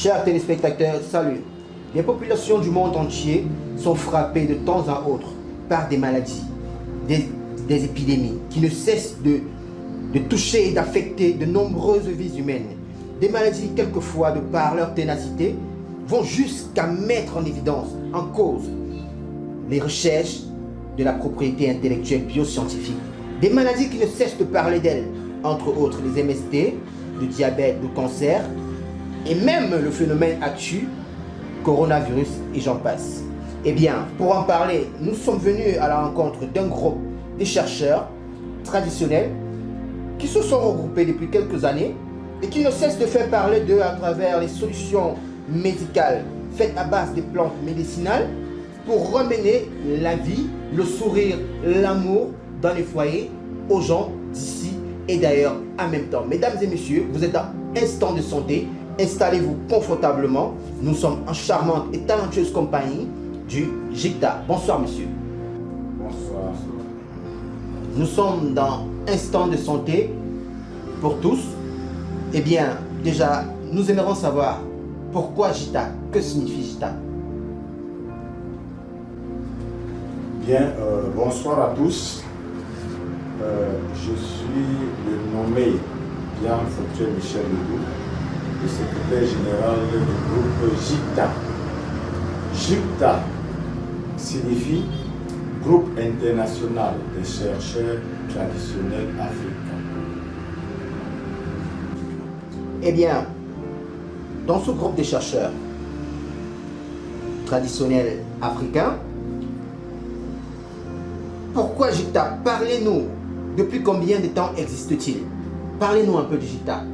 Chers téléspectateurs, salut. Les populations du monde entier sont frappées de temps à autre par des maladies, des épidémies qui ne cessent de toucher et d'affecter de nombreuses vies humaines. Des maladies, quelquefois, de par leur ténacité, vont jusqu'à mettre en évidence, en cause, les recherches de la propriété intellectuelle bioscientifique. Des maladies qui ne cessent de parler d'elles, entre autres les MST, le diabète, le cancer, et même le phénomène actuel, coronavirus et j'en passe. Eh bien, pour en parler, nous sommes venus à la rencontre d'un groupe de chercheurs traditionnels qui se sont regroupés depuis quelques années et qui ne cessent de faire parler d'eux à travers les solutions médicales faites à base des plantes médicinales pour ramener la vie, le sourire, l'amour dans les foyers aux gens d'ici et d'ailleurs en même temps. Mesdames et messieurs, vous êtes dans Instant de Santé. Installez-vous confortablement. Nous sommes en charmante et talentueuse compagnie du JICTA. Bonsoir, monsieur. Bonsoir. Nous sommes dans Instant de Santé pour tous. Eh bien, déjà, nous aimerions savoir pourquoi JICTA. Que signifie JICTA? Bien, bonsoir à tous. Je suis le nommé Pierre Michel Ledoux, le secrétaire général du groupe JICTA. JICTA signifie Groupe international des chercheurs traditionnels africains. Eh bien, dans ce groupe de chercheurs traditionnels africains, pourquoi JICTA? Parlez-nous. Depuis combien de temps existe-t-il? Parlez-nous un peu du JICTA.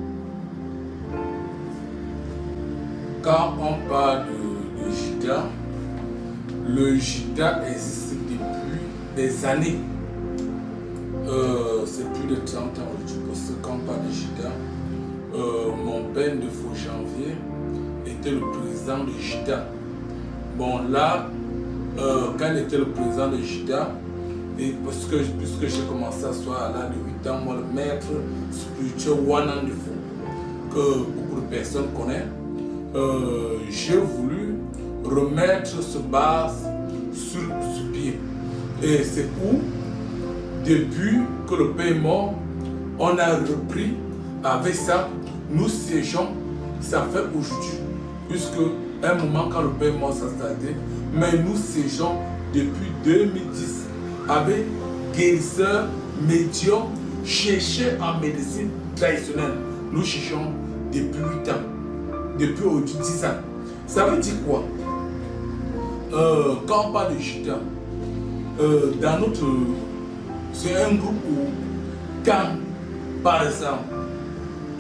Quand on parle de JICTA, le JICTA existe depuis des années. C'est plus de 30 ans aujourd'hui, parce que quand on parle de JICTA, mon père de Faux-Janvier était le président de JICTA. Bon là, quand il était le président de JICTA, et puisque j'ai commencé à soir à l'âge de 8 ans, moi le maître spirituel Wanandifo, que beaucoup de personnes connaissent, j'ai voulu remettre ce base sur pied. Et c'est où, depuis que le père est mort, on a repris avec ça, nous siégeons, ça fait aujourd'hui, puisque un moment quand le père est mort, ça s'est arrêté, mais nous siégeons depuis 2010 avec guérisseurs, médiums, chercheurs en médecine traditionnelle. Nous cherchons depuis 8 ans, depuis aujourd'hui 10 ans. Ça veut dire quoi? Quand on parle de JICTA, dans notre... c'est un groupe où, quand, par exemple,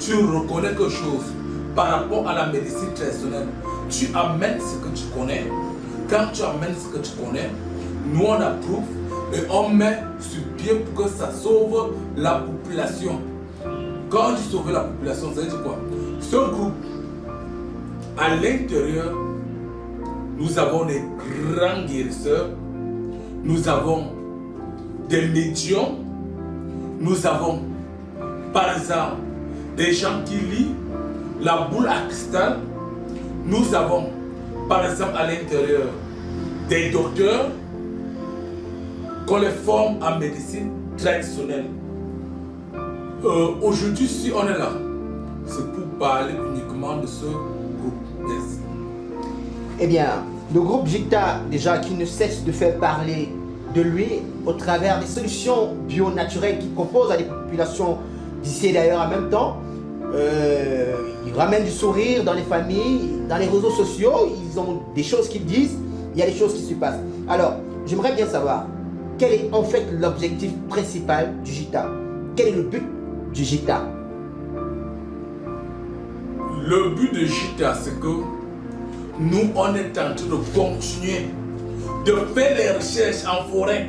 tu reconnais quelque chose par rapport à la médecine traditionnelle, tu amènes ce que tu connais. Quand tu amènes ce que tu connais, nous on approuve et on met sur pied pour que ça sauve la population. Quand on dit sauver la population, ça veut dire quoi? Ce groupe, à l'intérieur, nous avons des grands guérisseurs, nous avons des médiums, nous avons par exemple des gens qui lisent la boule à cristal, nous avons par exemple à l'intérieur des docteurs qu'on les forme en médecine traditionnelle. Aujourd'hui, si on est là, c'est pour parler uniquement de ce groupe. Yes. Eh bien, le groupe JICTA, déjà, qui ne cesse de faire parler de lui au travers des solutions bio-naturelles qu'il propose à des populations d'ici et d'ailleurs en même temps. Ils ramènent du sourire dans les familles, dans les réseaux sociaux, ils ont des choses qu'ils disent, il y a des choses qui se passent. Alors, j'aimerais bien savoir, quel est en fait l'objectif principal du JICTA? Quel est le but du JICTA? Le but de JICTA, c'est que nous, on est en train de continuer de faire les recherches en forêt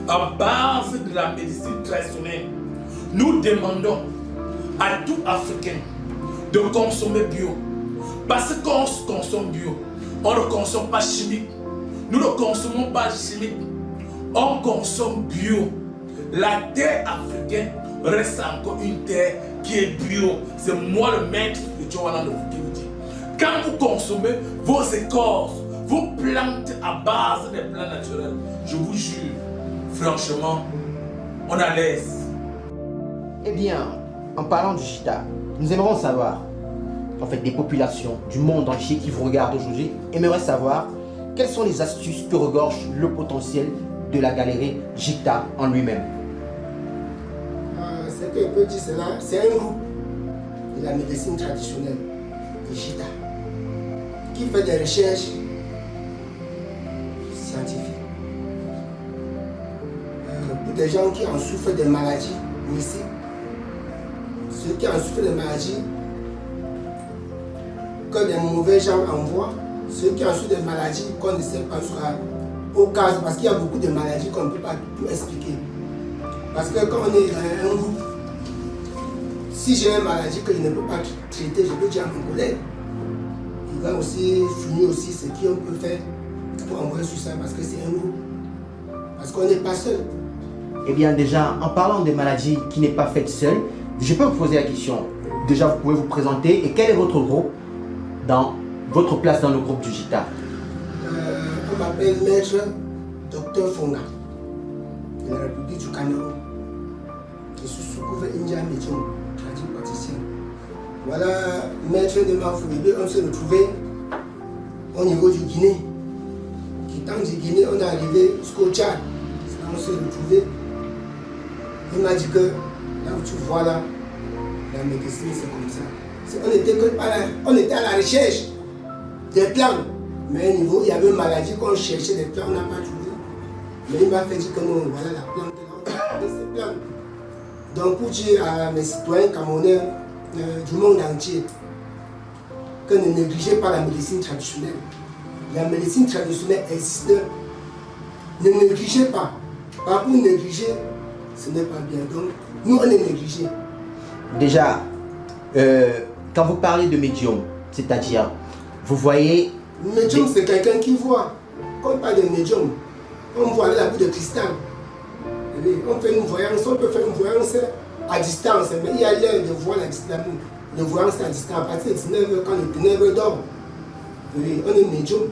à base de la médecine traditionnelle. Nous demandons à tout Africain de consommer bio. Parce qu'on consomme bio, on ne consomme pas chimique. Nous ne consommons pas chimique. On consomme bio. La terre africaine reste encore une terre qui est bio. C'est moi le maître spirituel qui vous dit. quand vous consommez vos écorces, vos plantes à base des plantes naturelles, je vous jure, franchement, on a l'aise. Eh bien, en parlant du Jita, nous aimerions savoir, en fait, des populations du monde entier qui vous regardent aujourd'hui aimeraient savoir quelles sont les astuces que regorge le potentiel de la galerie Jita en lui-même. Ce que je peux dire, c'est un groupe de la médecine traditionnelle, de Jita, qui fait des recherches scientifiques. Pour des gens qui en souffrent de maladies mystiques, ceux qui en souffrent de maladies que les mauvais gens envoient, ceux qui en souffrent de maladies qu'on ne sait pas au cas, parce qu'il y a beaucoup de maladies qu'on ne peut pas tout expliquer. Parce que quand on est dans un groupe, si j'ai une maladie que je ne peux pas traiter, je peux dire à mon collègue. Il va aussi finir aussi ce qu'on peut faire pour envoyer sur ça, parce que c'est un groupe. Parce qu'on n'est pas seul. Eh bien déjà, en parlant des maladies qui n'est pas faite seule, je peux vous poser la question. Déjà, vous pouvez vous présenter et quel est votre groupe, votre place dans le groupe du Jita? On m'appelle Maître Dr Fonga, de la République du Cameroun. Je suis sous-couvert India Médium, praticien. Voilà, Maître de Mafoubébé, on s'est retrouvé au niveau du Guinée. Quittant du Guinée, on est arrivé jusqu'au Tchad. On s'est retrouvé. Il m'a dit que là où tu vois là, la médecine c'est comme ça. On était à la recherche des plantes. Mais au niveau, il y avait une maladie qu'on cherchait des plantes, on n'a pas trouvé. Mais il m'a fait dire que non, voilà la plante, on a trouvé ces plantes. Donc pour dire à mes citoyens camerounais du monde entier que ne négligez pas la médecine traditionnelle. La médecine traditionnelle existe. Ne négligez pas. Par contre, négliger, ce n'est pas bien. Donc, nous, on est négligés. Déjà, quand vous parlez de médium, c'est-à-dire, vous voyez... Médium, c'est quelqu'un qui voit. Quand on parle de médium, on voit la boule de cristal. On fait une voyance, on peut faire une voyance à distance, mais il y a l'heure de voir la voyance à distance. À partir de 19h, quand le ténèbre dort, on est médium.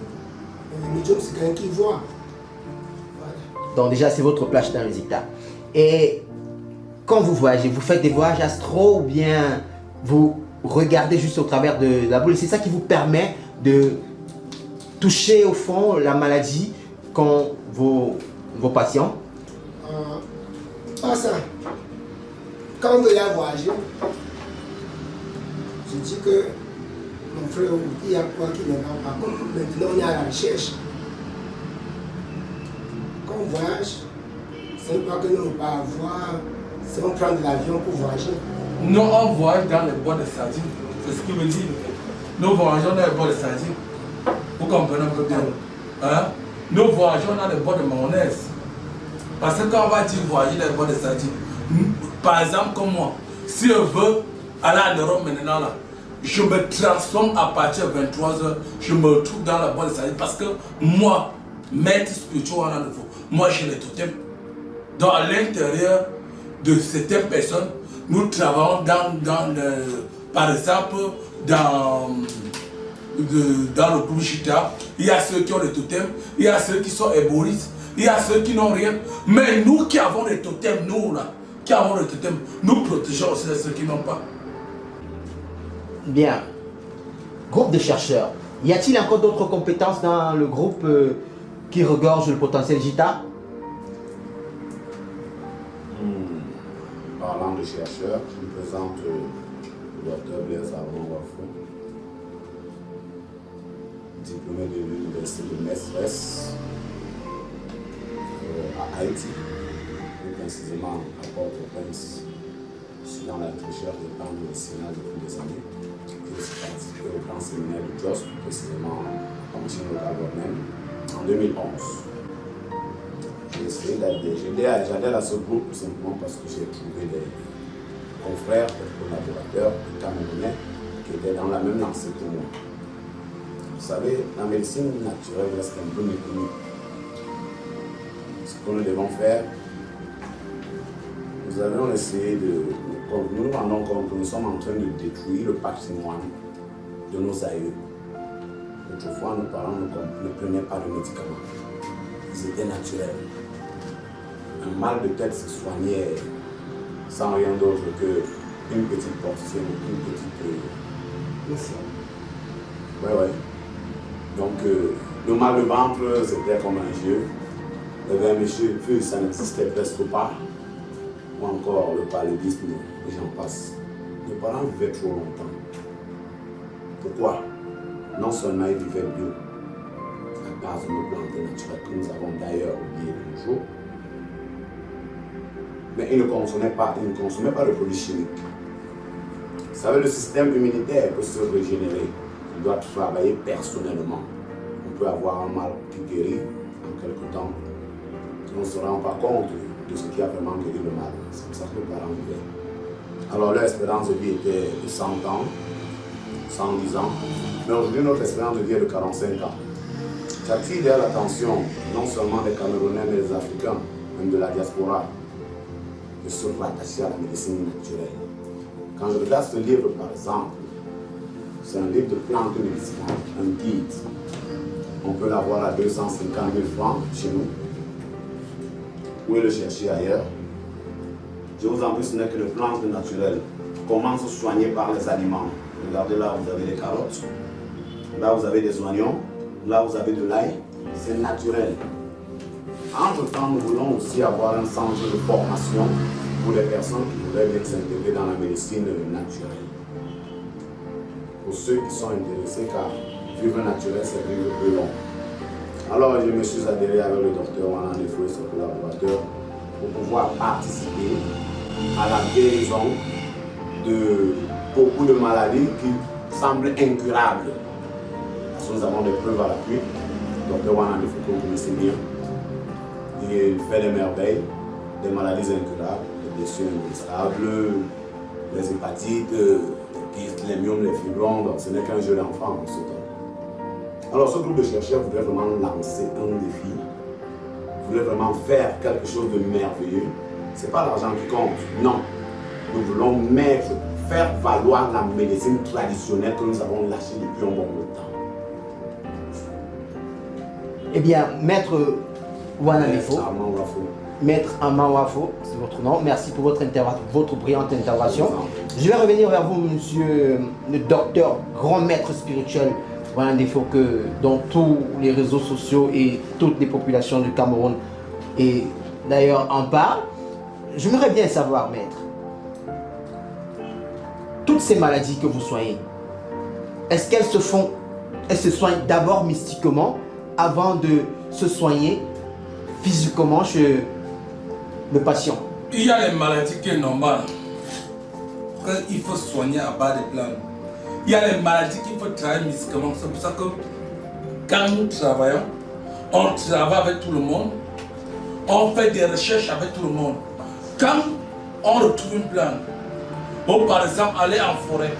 Le médium, c'est quelqu'un qui voit. Voilà. Donc déjà, c'est votre place dans les États. Et quand vous voyagez, vous faites des voyages astraux ou bien vous regardez juste au travers de la boule. C'est ça qui vous permet de toucher au fond la maladie qu'ont vos patients. Pas ça. Quand on veut la voyager, je dis que mon frère, il y a quoi qui ne va pas. Comme maintenant on est à la recherche. Quand on voyage, ce n'est pas que nous ne pas avoir, c'est on prend de l'avion pour voyager. Non, on voyage dans les bois de sardines. C'est ce qu'il me dit. Nous voyageons dans les bois de sardines. Vous comprenez un peu bien. Hein? Nous voyageons dans les bois de mayonnaise. Parce que quand on va dire voyager dans les bois de sardines, par exemple comme moi, si je veux aller à l'Europe maintenant, là, je me transforme à partir de 23h, je me retrouve dans la boîte de sardines parce que moi, maître spirituel, moi j'ai les totems. Donc à l'intérieur de certaines personnes, nous travaillons par exemple, dans le groupe Jita, il y a ceux qui ont les totems, il y a ceux qui sont héboristes, il y a ceux qui n'ont rien. Mais nous qui avons les totems, nous là, qui avons les totems, nous protégeons aussi ceux qui n'ont pas. Bien. Groupe de chercheurs. Y a-t-il encore d'autres compétences dans le groupe qui regorge le potentiel Jita? Parlant de chercheurs, je me présente le Dr Blaise Wafo, diplômé de l'université de Mestres à Haïti, plus précisément à Port-au-Prince. Je suis dans la recherche des plans médicinales depuis des années. Je suis participé au plan séminaire de Jos, plus précisément en Chine-au-Cameroun, en 2011. J'adhère à ce groupe tout simplement parce que j'ai trouvé des confrères, des collaborateurs, des Camerounais qui étaient dans la même lancée que moi. Vous savez, la médecine naturelle reste un peu méconnue. Ce que nous devons faire, nous avons essayé de... Nous nous rendons compte que nous sommes en train de détruire le patrimoine de nos aïeux. Autrefois, nos parents ne prenaient pas de médicaments. Ils étaient naturels. Un mal de tête se soignait sans rien d'autre qu'une petite portion, une petite... Ouais. Donc, le mal de ventre, c'était comme un jeu. Il y avait un monsieur, puis ça n'existait presque pas. Ou encore le paludisme, et j'en passe. Nos parents vivaient trop longtemps. Pourquoi? Non seulement ils vivaient mieux, à base de nos plantes naturelles que nous avons d'ailleurs oublié de nos jours, mais ils ne consommaient pas de produits chimiques. Vous savez, le système immunitaire peut se régénérer. Il doit travailler personnellement. On peut avoir un mal qui guérit en quelque temps. On ne se rend pas compte de ce qui a vraiment guéri le mal. C'est comme ça que nos parents vivaient. Alors leur espérance de vie était de 100 ans, 110 ans. Mais aujourd'hui, notre espérance de vie est de 45 ans. J'attire l'attention non seulement des Camerounais, mais des Africains, même de la diaspora, de se rattacher à la médecine naturelle. Quand je regarde ce livre, par exemple, c'est un livre de plantes médicinales, un guide. On peut l'avoir à 250 000 francs chez nous. Où est le chercher ailleurs? Je vous en prie, ce n'est que les plantes naturelles. Comment se soigner par les aliments? Regardez là, vous avez des carottes. Là, vous avez des oignons. Là, vous avez de l'ail. C'est naturel. Entre-temps, nous voulons aussi avoir un centre de formation pour les personnes qui voudraient bien s'intégrer dans la médecine naturelle. Pour ceux qui sont intéressés, car vivre naturel, c'est vivre plus long. Alors, je me suis adhéré avec le docteur Wana Ndefo et ses collaborateurs pour pouvoir participer à la guérison de beaucoup de maladies qui semblent incurables. Parce que nous avons des preuves à l'appui. Le docteur Wana Ndefo, que vous connaissez bien, il fait des merveilles, des maladies incurables, des blessures indésirables, les hépatites, les myomes, les fibromes, donc ce n'est qu'un jeu d'enfant en ce temps. Alors ce groupe de chercheurs voudrait vraiment lancer un défi, voulait vraiment faire quelque chose de merveilleux. Ce n'est pas l'argent qui compte, non. Nous voulons faire valoir la médecine traditionnelle que nous avons lâchée depuis un bon bout de temps. Eh bien, Maître Wana Ndefo, Maître Armand Wafo, c'est votre nom. Merci pour votre brillante intervention. Je vais revenir vers vous, monsieur le docteur, grand maître spirituel Wana Ndefo, que dans tous les réseaux sociaux et toutes les populations du Cameroun et d'ailleurs en parlent. J'aimerais bien savoir, maître, toutes ces maladies que vous soignez, est-ce qu'elles se soignent d'abord mystiquement avant de se soigner physiquement chez le patient? Il y a les maladies qui sont normales, qu'il faut soigner à bas des plantes. Il y a les maladies qu'il faut travailler mystiquement. C'est pour ça que quand nous travaillons, on travaille avec tout le monde, on fait des recherches avec tout le monde. Quand on retrouve une plante, ou par exemple aller en forêt,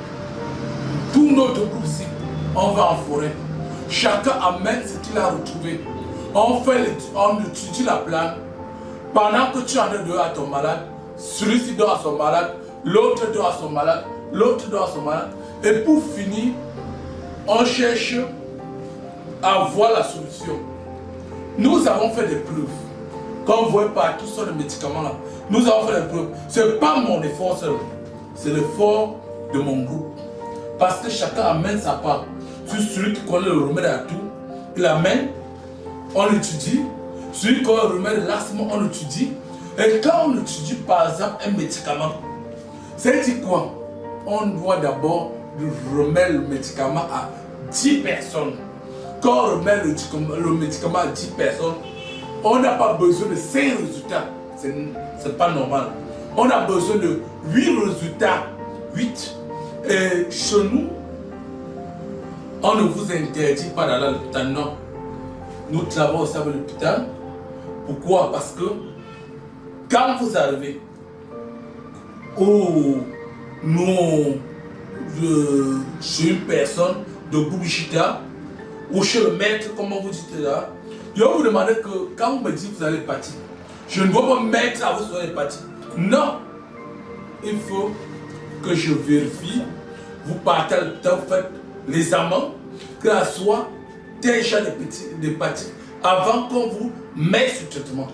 tout notre groupe ici, on va en forêt. Chacun amène ce qu'il a retrouvé. On étudie la plante. Pendant que tu en es deux à ton malade, celui-ci dort à son malade, l'autre dort à son malade, l'autre dort à son malade. Et pour finir, on cherche à voir la solution. Nous avons fait des preuves. Quand vous voyez partout sur les médicaments là, nous avons fait des preuves. Ce n'est pas mon effort seul, c'est l'effort de mon groupe. Parce que chacun amène sa part. Celui qui connaît le remède à tout, il amène, on étudie. Celui qui connaît le remède lassement, on étudie. Et quand on étudie par exemple un médicament, c'est dit quoi? On doit d'abord remettre le médicament à 10 personnes. Quand on remet le médicament à 10 personnes, on n'a pas besoin de 5 résultats. C'est pas normal. On a besoin de 8 résultats. 8. Et chez nous, on ne vous interdit pas d'aller à l'hôpital, non. Nous travaillons aussi avec l'hôpital. Pourquoi? Parce que quand vous arrivez chez une personne de Boubichita ou chez le maître, comme vous dites là, je vais vous demander que quand vous me dites que vous allez partir, je ne dois pas mettre à vous sur l'hépatie. Non. Il faut que je vérifie. Vous partez à l'hôpital, vous faites les amants, que ce soit déjà l'hépatite avant qu'on vous mette ce traitement.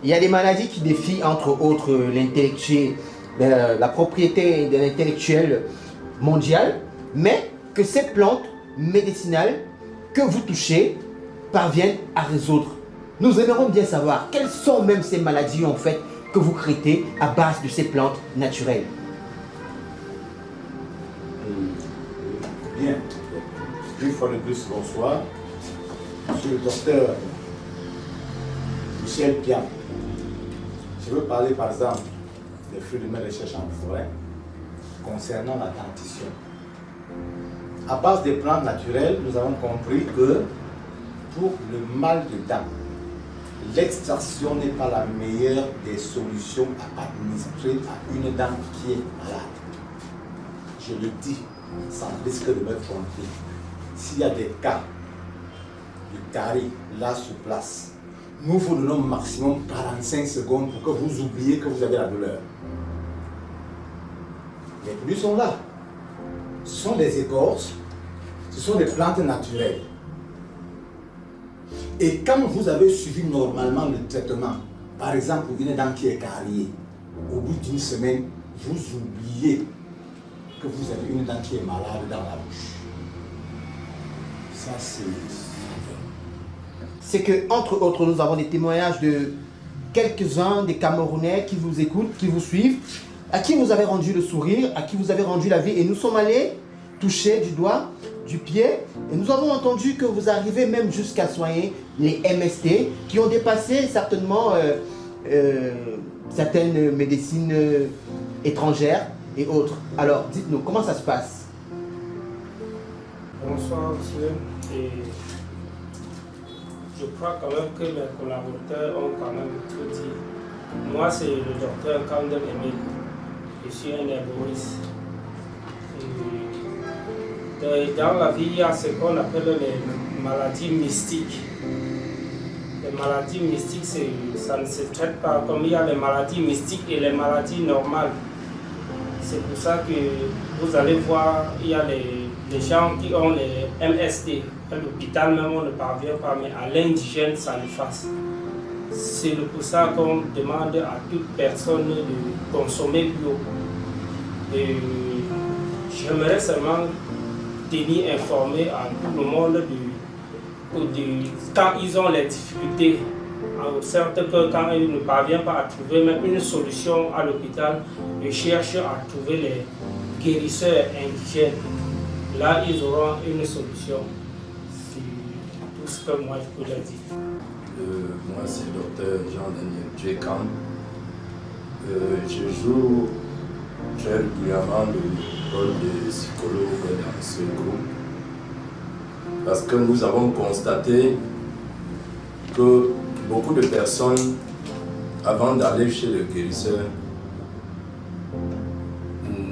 Il y a des maladies qui défient entre autres l'intellectuel, la propriété de l'intellectuel mondial, mais que ces plantes médicinales que vous touchez parviennent à résoudre. Nous aimerions bien savoir quelles sont même ces maladies en fait que vous traitez à base de ces plantes naturelles. Bien. Une fois de plus, bonsoir. Je suis le docteur Michel Piam. Je veux parler par exemple des fruits de mes recherches en forêt concernant la dentition. À base des plantes naturelles, nous avons compris que pour le mal de dents, l'extraction n'est pas la meilleure des solutions à administrer à une dent qui est malade. Je le dis sans risque de me tromper. S'il y a des cas de carie là sur place, nous vous donnons maximum 45 secondes pour que vous oubliez que vous avez la douleur. Les produits sont là. Ce sont des écorces, ce sont des plantes naturelles. Et quand vous avez suivi normalement le traitement, par exemple pour une dent qui est cariée, au bout d'une semaine, vous oubliez que vous avez une dent qui est malade dans la bouche. Ça, c'est que, entre autres, nous avons des témoignages de quelques-uns des Camerounais qui vous écoutent, qui vous suivent, à qui vous avez rendu le sourire, à qui vous avez rendu la vie. Et nous sommes allés toucher du doigt, du pied, et nous avons entendu que vous arrivez même jusqu'à soigner les MST, qui ont dépassé certainement certaines médecines étrangères et autres. Alors, dites-nous, comment ça se passe? Bonsoir, monsieur. Et je crois quand même que mes collaborateurs ont quand même tout dit. Moi, c'est le docteur Kandel Emile. Je suis un herboriste. Dans la vie, il y a ce qu'on appelle les maladies mystiques. Les maladies mystiques, ça ne se traite pas comme il y a les maladies mystiques et les maladies normales. C'est pour ça que vous allez voir, il y a les gens qui ont les MST. À l'hôpital même, on ne parvient pas, mais à l'indigène, ça le fasse. C'est pour ça qu'on demande à toute personne de consommer bio. Et j'aimerais seulement tenir informé à tout le monde quand ils ont les difficultés. Certes que quand ils ne parviennent pas à trouver même une solution à l'hôpital, ils cherchent à trouver les guérisseurs indigènes. Là, ils auront une solution. C'est tout ce que moi je peux leur dire. Moi, c'est le docteur Jean-Daniel Djekan. Je joue très régulièrement le rôle de psychologue dans ce groupe parce que nous avons constaté que beaucoup de personnes, avant d'aller chez le guérisseur,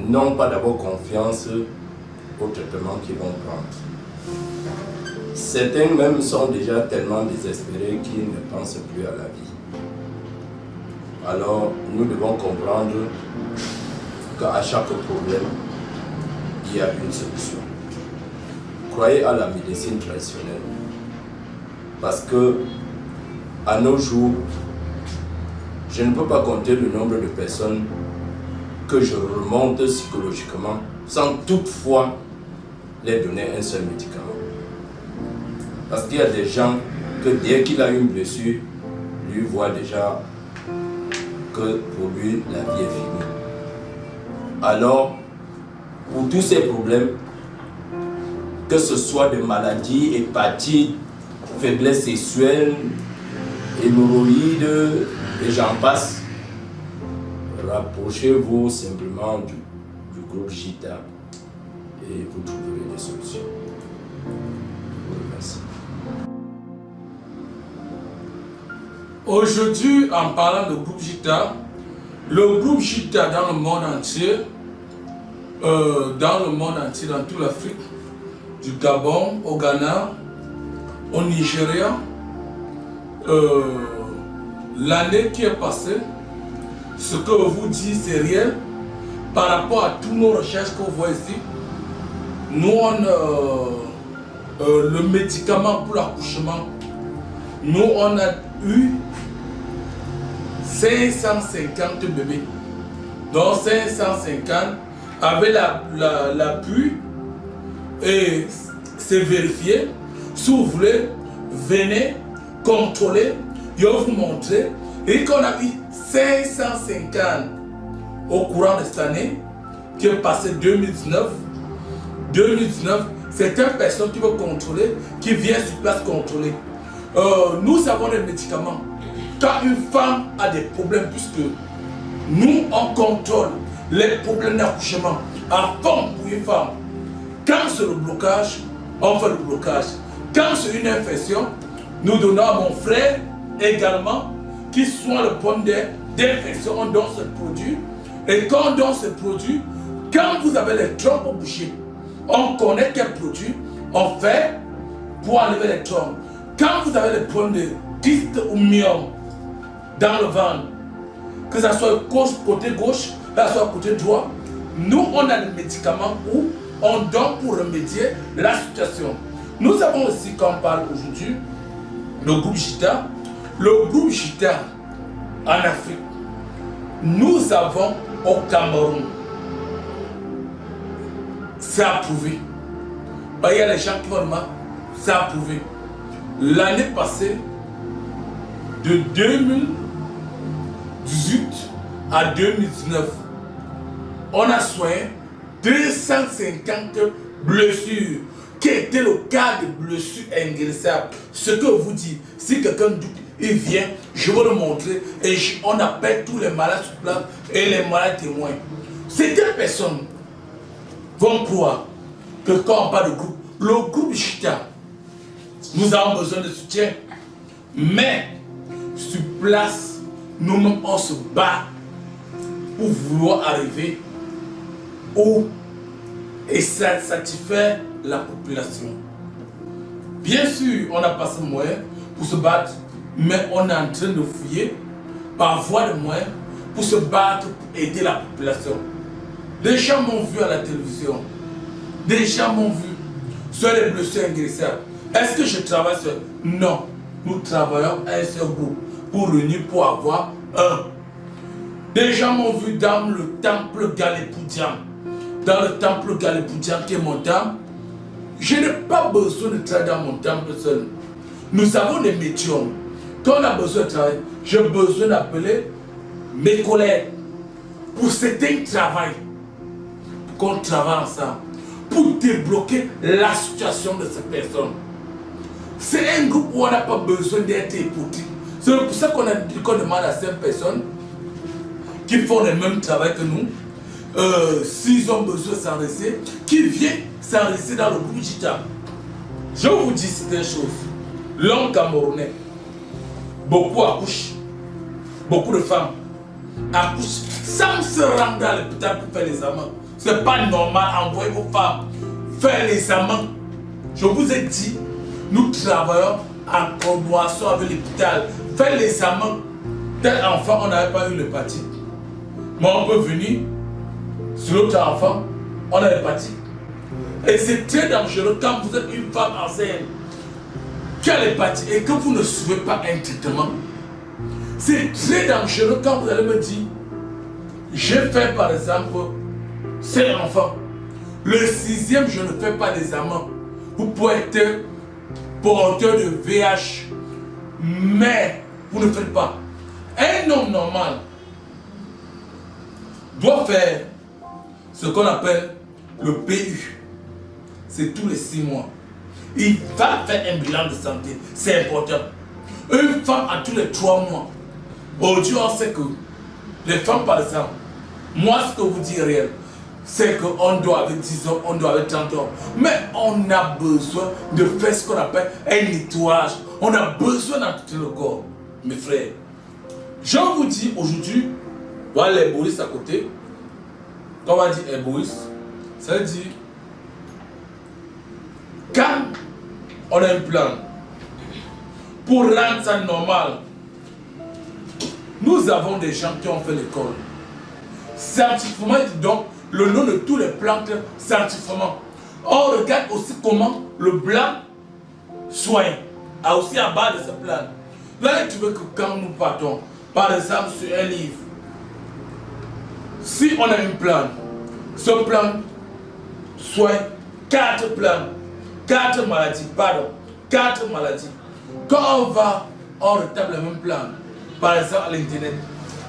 n'ont pas d'abord confiance au traitement qu'ils vont prendre. Certains même sont déjà tellement désespérés qu'ils ne pensent plus à la vie. Alors, nous devons comprendre qu'à chaque problème, il y a une solution. Croyez à la médecine traditionnelle. Parce que, à nos jours, je ne peux pas compter le nombre de personnes que je remonte psychologiquement sans toutefois leur donner un seul médicament. Parce qu'il y a des gens que dès qu'il a une blessure, lui voit déjà que pour lui, la vie est finie. Alors, pour tous ces problèmes, que ce soit des maladies, hépatites, faiblesse sexuelle, hémorroïdes, et j'en passe, rapprochez-vous simplement du groupe JITA et vous trouverez des solutions. Je vous remercie. Aujourd'hui, en parlant du groupe JITA, le groupe JITA dans le monde entier, dans toute l'Afrique, du Gabon, au Ghana, au Nigeria, l'année qui est passée, ce que vous dites, c'est rien par rapport à toutes nos recherches que vous voyez ici. Nous, le médicament pour l'accouchement, nous on a eu 550 bébés. Donc 550 avec l'appui et c'est vérifié. Si vous voulez, venez contrôler, je vais vous montrer. Et qu'on a eu 550 au courant de cette année, qui est passé 2019. 2019, c'est une personne qui veut contrôler, qui vient sur place contrôler. Nous avons des médicaments. Quand une femme a des problèmes, puisque nous, on contrôle les problèmes d'accouchement avant pour une femme. Quand c'est le blocage, on fait le blocage. Quand c'est une infection, nous donnons à mon frère également, qui soit le point d'infection, on donne ce produit. Et quand on donne ce produit, quand vous avez les trompes au boucher, on connaît quel produit on fait pour enlever les trompes. Quand vous avez les problèmes de kyste ou myome dans le ventre, que ce soit côté gauche, que ce soit côté droit, nous on a des médicaments où on donne pour remédier la situation. Nous avons aussi, quand on parle aujourd'hui, le groupe JITA. Le groupe JITA en Afrique, nous avons au Cameroun, c'est approuvé. Il y a des gens qui vont dire, c'est approuvé. L'année passée, de 2018 à 2019, on a soigné 250 blessures, qui était le cas de blessures inguérissables. Ce que vous dites, si quelqu'un doute, il vient, je vais le montrer, et on appelle tous les malades sur place et les malades témoins. Certaines personnes vont croire que quand on parle de groupe, le groupe JITA, nous avons besoin de soutien, mais sur place, nous-mêmes on se bat pour vouloir arriver où et ça satisfaire la population. Bien sûr, on n'a pas ce moyen pour se battre, mais on est en train de fouiller par voie de moyens pour se battre, pour aider la population. Des gens m'ont vu à la télévision, des gens m'ont vu sur les blessures inguérissables. Est-ce que je travaille sur... Non, nous travaillons à un seul groupe pour réunir, pour avoir un. Des gens m'ont vu dans le temple Galépoudian. Dans le temple Galépoudian qui est mon temple, je n'ai pas besoin de travailler dans mon temple seul. Nous avons des médiums. Quand on a besoin de travailler, j'ai besoin d'appeler mes collègues pour certains travail, pour qu'on travaille ensemble, pour débloquer la situation de ces personnes. C'est un groupe où on n'a pas besoin d'être écouté. C'est pour ça qu'on demande à 5 personnes qui font le même travail que nous, s'ils ont besoin de s'enregistrer, qui viennent s'enregistrer dans le groupe JITA. Je vous dis certaines choses. L'homme camerounais, beaucoup accouchent, beaucoup de femmes accouchent sans se rendre à l'hôpital pour faire les examens. Ce n'est pas normal, envoyez vos femmes faire les examens. Je vous ai dit, nous travaillons en collaboration avec l'hôpital, faire les examens. Tel enfant, on n'avait pas eu l'hépatite. Mais on peut venir sur l'autre enfant, on a l'hépatite. Et c'est très dangereux quand vous êtes une femme enceinte qui a l'hépatite et que vous ne suivez pas un traitement. C'est très dangereux quand vous allez me dire, j'ai fait par exemple 5 enfants. Le 6e, je ne fais pas d'examen. Vous pouvez être porteur de VIH, mais vous ne faites pas. Un homme normal doit faire ce qu'on appelle le PU. C'est tous les 6 mois. Il va faire un bilan de santé. C'est important. Une femme à tous les 3 mois. Aujourd'hui, on sait que les femmes, par exemple, moi, ce que vous dites réel, c'est qu'on doit avec 10 ans, on doit avec 30 ans. Mais on a besoin de faire ce qu'on appelle un nettoyage. On a besoin d'entourer le corps, mes frères. Je vous dis aujourd'hui, voilà l'héboïsme à côté. Quand on va dire héboïsme, ça veut dire quand on a un plan pour rendre ça normal, nous avons des gens qui ont fait l'école. Scientifiquement, donc, le nom de tous les plantes scientifiquement. On regarde aussi comment le blanc soins, aussi à base de ce plan. Là, tu veux que quand nous partons, par exemple sur un livre, si on a un plan, ce plan soigne 4 plans, 4 maladies, pardon, 4 maladies. Quand on va, on retable le même plan, par exemple à l'internet,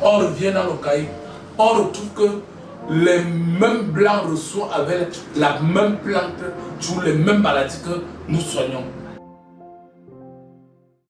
on revient dans le cahier, on retrouve que les mêmes blancs reçoivent avec la même plante sur les mêmes maladies que nous soignons.